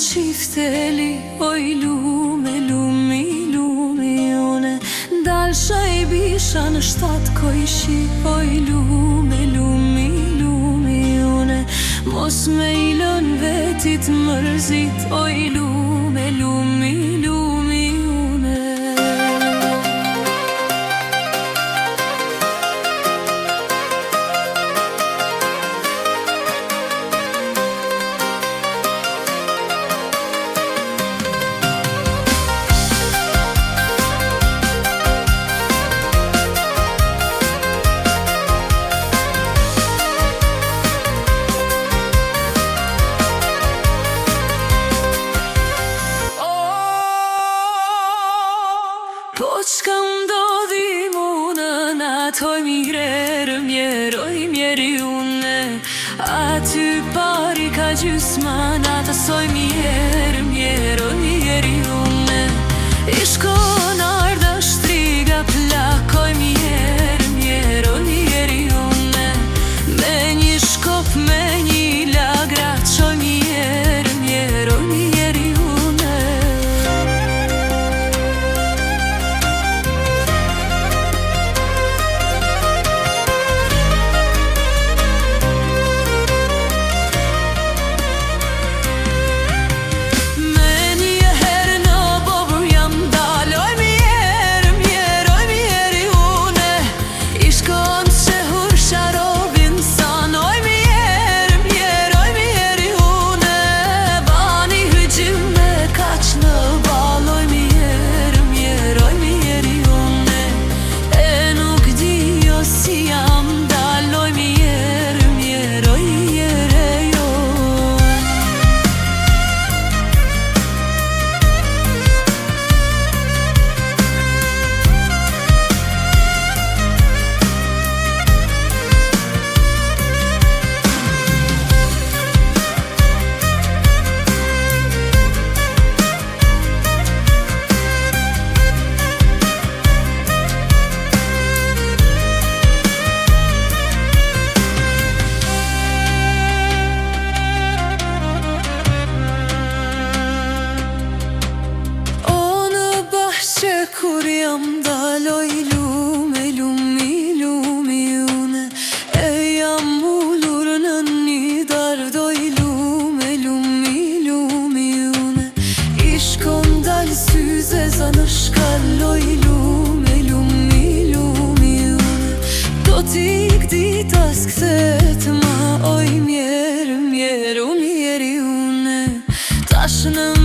qifteli, oj lume, lumi, lumi une. Dalsha I bisha në 7 kojshi, oj lume, lumi, lumi une. Mos me I lën vetit mërzit, oj lume, lumi, lumi une. Po qka m'dodhi mu në natoj mirë mjeroj mjeri une. Aty pari ka gjysma nata soj mirë mjeroj mjeri une. Ishkon arda shtriga plakoj mirë mjeroj mjeri une. Me një shkop me një lagra qoj mirë mjeroj mjeri une. Kur jam daloj lume, lumi, lumi une. E jam ullur në një dardoj lume, lumi, lumi une. Ishkon dal syze za në shkalloj lume, lumi, lumi une. Do t'i kdita s'kthet ma oj mjerë, mjerë, mjeri une. Tash në